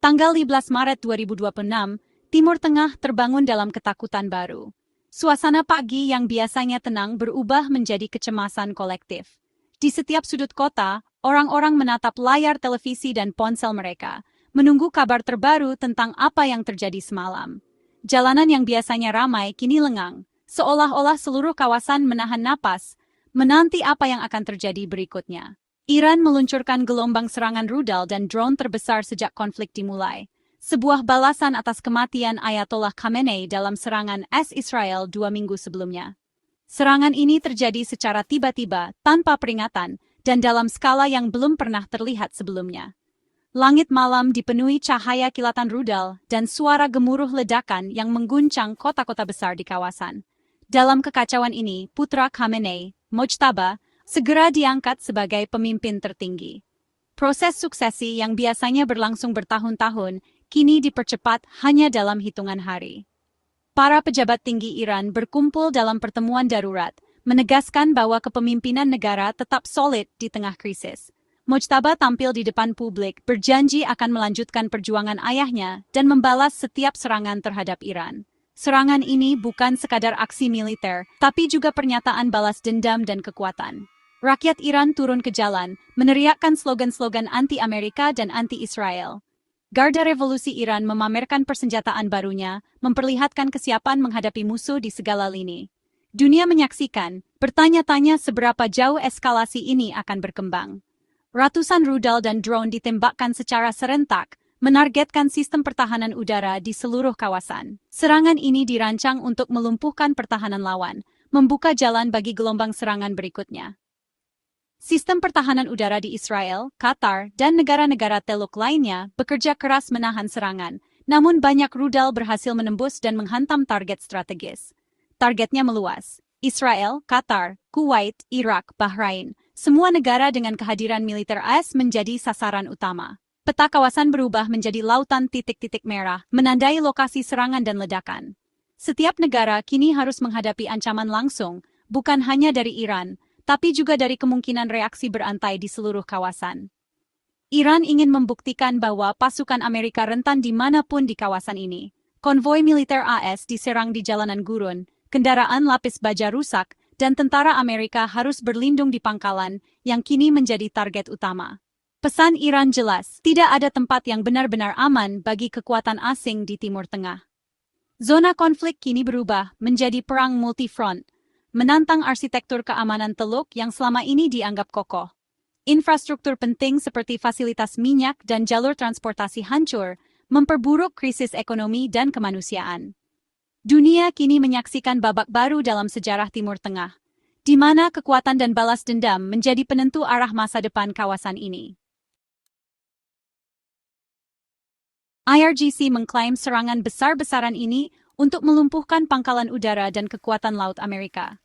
Tanggal 15 Maret 2026, Timur Tengah terbangun dalam ketakutan baru. Suasana pagi yang biasanya tenang berubah menjadi kecemasan kolektif. Di setiap sudut kota, orang-orang menatap layar televisi dan ponsel mereka, menunggu kabar terbaru tentang apa yang terjadi semalam. Jalanan yang biasanya ramai kini lengang, seolah-olah seluruh kawasan menahan napas, menanti apa yang akan terjadi berikutnya. Iran meluncurkan gelombang serangan rudal dan drone terbesar sejak konflik dimulai. Sebuah balasan atas kematian Ayatollah Khamenei dalam serangan Israel 2 minggu sebelumnya. Serangan ini terjadi secara tiba-tiba, tanpa peringatan, dan dalam skala yang belum pernah terlihat sebelumnya. Langit malam dipenuhi cahaya kilatan rudal dan suara gemuruh ledakan yang mengguncang kota-kota besar di kawasan. Dalam kekacauan ini, putra Khamenei, Mojtaba, segera diangkat sebagai pemimpin tertinggi. Proses suksesi yang biasanya berlangsung bertahun-tahun, kini dipercepat hanya dalam hitungan hari. Para pejabat tinggi Iran berkumpul dalam pertemuan darurat, menegaskan bahwa kepemimpinan negara tetap solid di tengah krisis. Mojtaba tampil di depan publik, berjanji akan melanjutkan perjuangan ayahnya dan membalas setiap serangan terhadap Iran. Serangan ini bukan sekadar aksi militer, tapi juga pernyataan balas dendam dan kekuatan. Rakyat Iran turun ke jalan, meneriakkan slogan-slogan anti-Amerika dan anti-Israel. Garda Revolusi Iran memamerkan persenjataan barunya, memperlihatkan kesiapan menghadapi musuh di segala lini. Dunia menyaksikan, bertanya-tanya seberapa jauh eskalasi ini akan berkembang. Ratusan rudal dan drone ditembakkan secara serentak, menargetkan sistem pertahanan udara di seluruh kawasan. Serangan ini dirancang untuk melumpuhkan pertahanan lawan, membuka jalan bagi gelombang serangan berikutnya. Sistem pertahanan udara di Israel, Qatar, dan negara-negara Teluk lainnya bekerja keras menahan serangan, namun banyak rudal berhasil menembus dan menghantam target strategis. Targetnya meluas. Israel, Qatar, Kuwait, Irak, Bahrain, semua negara dengan kehadiran militer AS menjadi sasaran utama. Peta kawasan berubah menjadi lautan titik-titik merah, menandai lokasi serangan dan ledakan. Setiap negara kini harus menghadapi ancaman langsung, bukan hanya dari Iran, tapi juga dari kemungkinan reaksi berantai di seluruh kawasan. Iran ingin membuktikan bahwa pasukan Amerika rentan dimanapun di kawasan ini. Konvoi militer AS diserang di jalanan gurun, kendaraan lapis baja rusak, dan tentara Amerika harus berlindung di pangkalan yang kini menjadi target utama. Pesan Iran jelas, tidak ada tempat yang benar-benar aman bagi kekuatan asing di Timur Tengah. Zona konflik kini berubah menjadi perang multifront, menantang arsitektur keamanan Teluk yang selama ini dianggap kokoh. Infrastruktur penting seperti fasilitas minyak dan jalur transportasi hancur, memperburuk krisis ekonomi dan kemanusiaan. Dunia kini menyaksikan babak baru dalam sejarah Timur Tengah, di mana kekuatan dan balas dendam menjadi penentu arah masa depan kawasan ini. IRGC mengklaim serangan besar-besaran ini untuk melumpuhkan pangkalan udara dan kekuatan laut Amerika.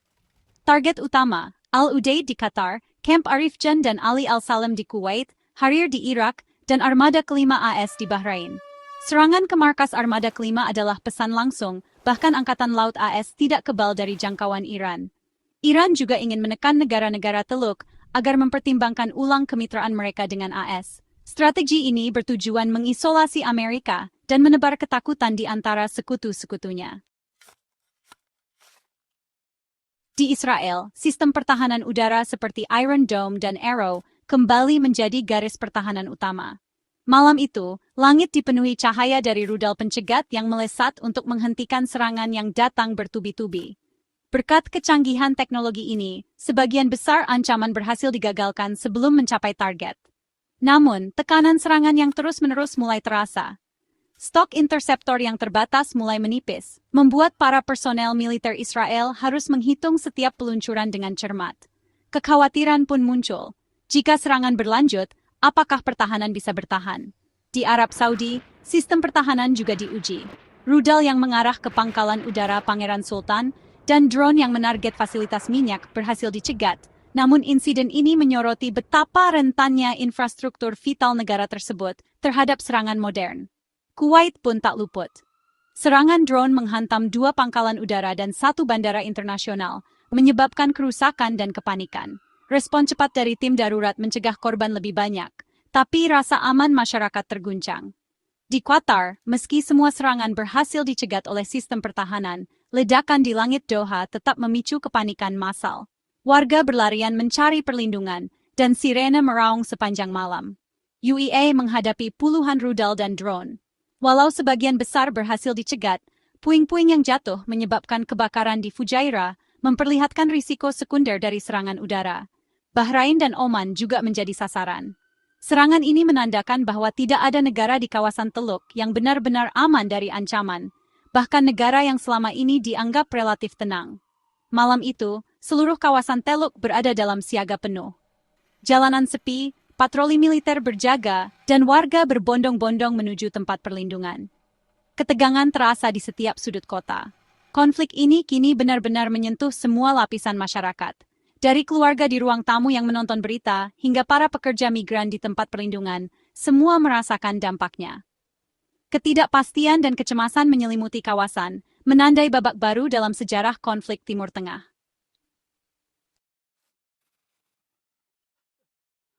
Target utama, Al-Udeid di Qatar, Camp Arif Jan dan Ali Al-Salam di Kuwait, Harir di Irak, dan Armada Kelima AS di Bahrain. Serangan ke markas Armada Kelima adalah pesan langsung, bahkan Angkatan Laut AS tidak kebal dari jangkauan Iran. Iran juga ingin menekan negara-negara Teluk agar mempertimbangkan ulang kemitraan mereka dengan AS. Strategi ini bertujuan mengisolasi Amerika dan menebar ketakutan di antara sekutu-sekutunya. Di Israel, sistem pertahanan udara seperti Iron Dome dan Arrow kembali menjadi garis pertahanan utama. Malam itu, langit dipenuhi cahaya dari rudal pencegat yang melesat untuk menghentikan serangan yang datang bertubi-tubi. Berkat kecanggihan teknologi ini, sebagian besar ancaman berhasil digagalkan sebelum mencapai target. Namun, tekanan serangan yang terus-menerus mulai terasa. Stok interceptor yang terbatas mulai menipis, membuat para personel militer Israel harus menghitung setiap peluncuran dengan cermat. Kekhawatiran pun muncul. Jika serangan berlanjut, apakah pertahanan bisa bertahan? Di Arab Saudi, sistem pertahanan juga diuji. Rudal yang mengarah ke pangkalan udara Pangeran Sultan dan drone yang menarget fasilitas minyak berhasil dicegat. Namun insiden ini menyoroti betapa rentannya infrastruktur vital negara tersebut terhadap serangan modern. Kuwait pun tak luput. Serangan drone menghantam 2 pangkalan udara dan 1 bandara internasional, menyebabkan kerusakan dan kepanikan. Respon cepat dari tim darurat mencegah korban lebih banyak, tapi rasa aman masyarakat terguncang. Di Qatar, meski semua serangan berhasil dicegat oleh sistem pertahanan, ledakan di langit Doha tetap memicu kepanikan massal. Warga berlarian mencari perlindungan, dan sirene meraung sepanjang malam. UEA menghadapi puluhan rudal dan drone. Walau sebagian besar berhasil dicegat, puing-puing yang jatuh menyebabkan kebakaran di Fujairah, memperlihatkan risiko sekunder dari serangan udara. Bahrain dan Oman juga menjadi sasaran. Serangan ini menandakan bahwa tidak ada negara di kawasan Teluk yang benar-benar aman dari ancaman, bahkan negara yang selama ini dianggap relatif tenang. Malam itu, seluruh kawasan Teluk berada dalam siaga penuh. Jalanan sepi, patroli militer berjaga, dan warga berbondong-bondong menuju tempat perlindungan. Ketegangan terasa di setiap sudut kota. Konflik ini kini benar-benar menyentuh semua lapisan masyarakat. Dari keluarga di ruang tamu yang menonton berita, hingga para pekerja migran di tempat perlindungan, semua merasakan dampaknya. Ketidakpastian dan kecemasan menyelimuti kawasan, menandai babak baru dalam sejarah konflik Timur Tengah.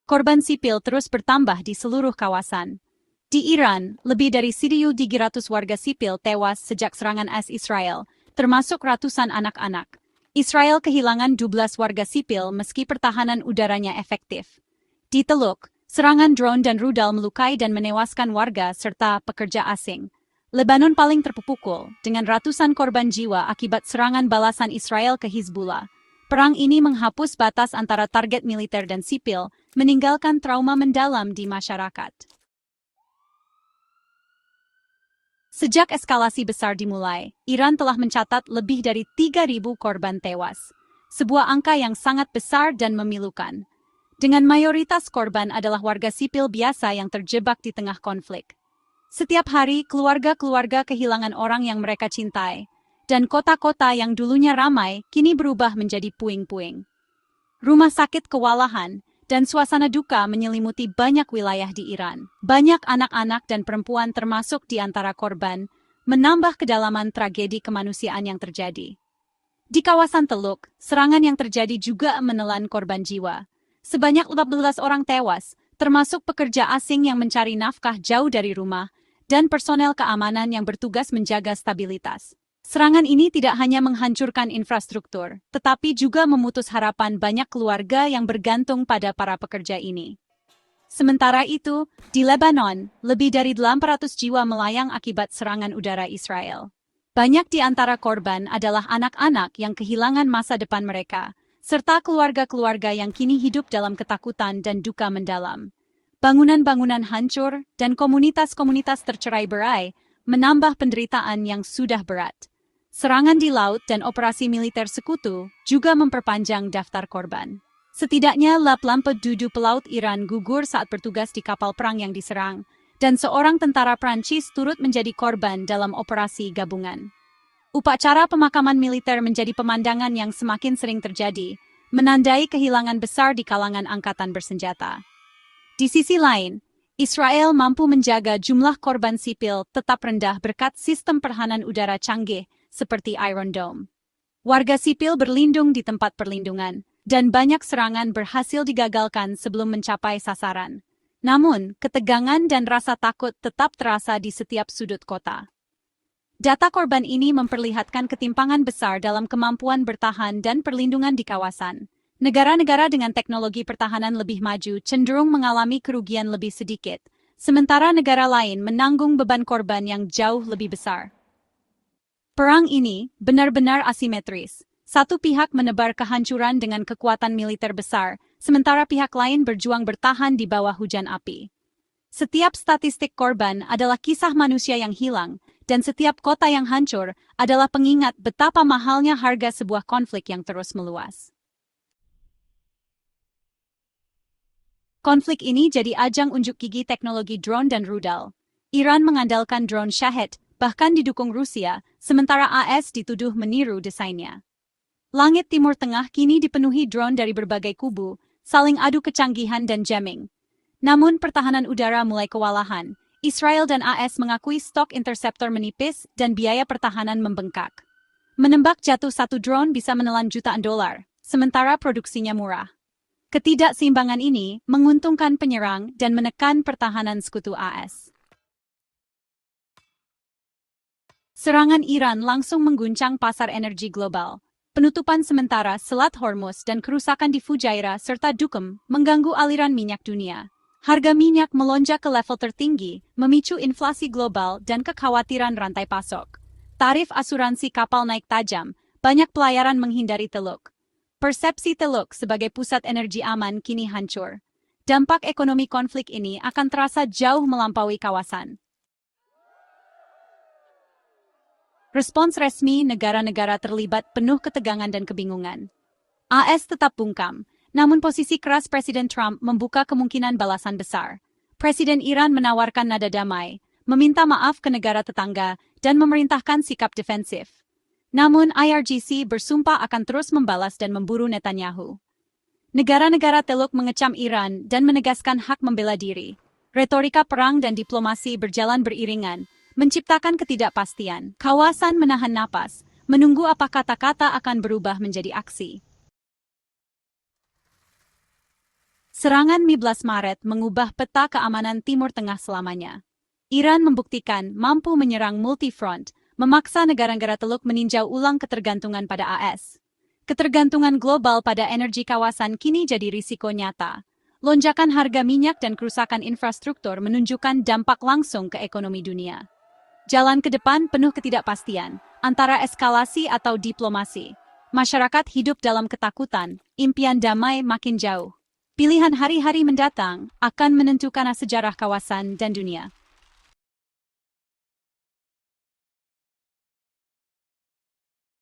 Korban sipil terus bertambah di seluruh kawasan. Di Iran, lebih dari 1.300 warga sipil tewas sejak serangan AS Israel, termasuk ratusan anak-anak. Israel kehilangan 12 warga sipil meski pertahanan udaranya efektif. Di Teluk, serangan drone dan rudal melukai dan menewaskan warga serta pekerja asing. Lebanon paling terpukul, dengan ratusan korban jiwa akibat serangan balasan Israel ke Hizbullah. Perang ini menghapus batas antara target militer dan sipil, meninggalkan trauma mendalam di masyarakat. Sejak eskalasi besar dimulai, Iran telah mencatat lebih dari 3.000 korban tewas. Sebuah angka yang sangat besar dan memilukan. Dengan mayoritas korban adalah warga sipil biasa yang terjebak di tengah konflik. Setiap hari, keluarga-keluarga kehilangan orang yang mereka cintai, dan kota-kota yang dulunya ramai kini berubah menjadi puing-puing. Rumah sakit kewalahan, dan suasana duka menyelimuti banyak wilayah di Iran. Banyak anak-anak dan perempuan termasuk di antara korban, menambah kedalaman tragedi kemanusiaan yang terjadi. Di kawasan Teluk, serangan yang terjadi juga menelan korban jiwa. Sebanyak 14 orang tewas, termasuk pekerja asing yang mencari nafkah jauh dari rumah, dan personel keamanan yang bertugas menjaga stabilitas. Serangan ini tidak hanya menghancurkan infrastruktur, tetapi juga memutus harapan banyak keluarga yang bergantung pada para pekerja ini. Sementara itu, di Lebanon, lebih dari 800 jiwa melayang akibat serangan udara Israel. Banyak di antara korban adalah anak-anak yang kehilangan masa depan mereka, serta keluarga-keluarga yang kini hidup dalam ketakutan dan duka mendalam. Bangunan-bangunan hancur dan komunitas-komunitas tercerai-berai menambah penderitaan yang sudah berat. Serangan di laut dan operasi militer sekutu juga memperpanjang daftar korban. Setidaknya 87 pelaut Iran gugur saat bertugas di kapal perang yang diserang, dan seorang tentara Prancis turut menjadi korban dalam operasi gabungan. Upacara pemakaman militer menjadi pemandangan yang semakin sering terjadi, menandai kehilangan besar di kalangan angkatan bersenjata. Di sisi lain, Israel mampu menjaga jumlah korban sipil tetap rendah berkat sistem pertahanan udara canggih seperti Iron Dome. Warga sipil berlindung di tempat perlindungan, dan banyak serangan berhasil digagalkan sebelum mencapai sasaran. Namun, ketegangan dan rasa takut tetap terasa di setiap sudut kota. Data korban ini memperlihatkan ketimpangan besar dalam kemampuan bertahan dan perlindungan di kawasan. Negara-negara dengan teknologi pertahanan lebih maju cenderung mengalami kerugian lebih sedikit, sementara negara lain menanggung beban korban yang jauh lebih besar. Perang ini benar-benar asimetris. Satu pihak menebar kehancuran dengan kekuatan militer besar, sementara pihak lain berjuang bertahan di bawah hujan api. Setiap statistik korban adalah kisah manusia yang hilang, dan setiap kota yang hancur adalah pengingat betapa mahalnya harga sebuah konflik yang terus meluas. Konflik ini jadi ajang unjuk gigi teknologi drone dan rudal. Iran mengandalkan drone Shahed, bahkan didukung Rusia, sementara AS dituduh meniru desainnya. Langit Timur Tengah kini dipenuhi drone dari berbagai kubu, saling adu kecanggihan dan jamming. Namun pertahanan udara mulai kewalahan. Israel dan AS mengakui stok interceptor menipis dan biaya pertahanan membengkak. Menembak jatuh satu drone bisa menelan jutaan dolar, sementara produksinya murah. Ketidakseimbangan ini menguntungkan penyerang dan menekan pertahanan sekutu AS. Serangan Iran langsung mengguncang pasar energi global. Penutupan sementara Selat Hormuz dan kerusakan di Fujairah serta Duqm mengganggu aliran minyak dunia. Harga minyak melonjak ke level tertinggi, memicu inflasi global dan kekhawatiran rantai pasok. Tarif asuransi kapal naik tajam, banyak pelayaran menghindari Teluk. Persepsi Teluk sebagai pusat energi aman kini hancur. Dampak ekonomi konflik ini akan terasa jauh melampaui kawasan. Respons resmi negara-negara terlibat penuh ketegangan dan kebingungan. AS tetap bungkam, namun posisi keras Presiden Trump membuka kemungkinan balasan besar. Presiden Iran menawarkan nada damai, meminta maaf ke negara tetangga, dan memerintahkan sikap defensif. Namun IRGC bersumpah akan terus membalas dan memburu Netanyahu. Negara-negara Teluk mengecam Iran dan menegaskan hak membela diri. Retorika perang dan diplomasi berjalan beriringan, menciptakan ketidakpastian. Kawasan menahan napas, menunggu apa kata-kata akan berubah menjadi aksi. Serangan 15 Maret mengubah peta keamanan Timur Tengah selamanya. Iran membuktikan mampu menyerang multi-front, memaksa negara-negara Teluk meninjau ulang ketergantungan pada AS. Ketergantungan global pada energi kawasan kini jadi risiko nyata. Lonjakan harga minyak dan kerusakan infrastruktur menunjukkan dampak langsung ke ekonomi dunia. Jalan ke depan penuh ketidakpastian, antara eskalasi atau diplomasi. Masyarakat hidup dalam ketakutan, impian damai makin jauh. Pilihan hari-hari mendatang akan menentukan sejarah kawasan dan dunia.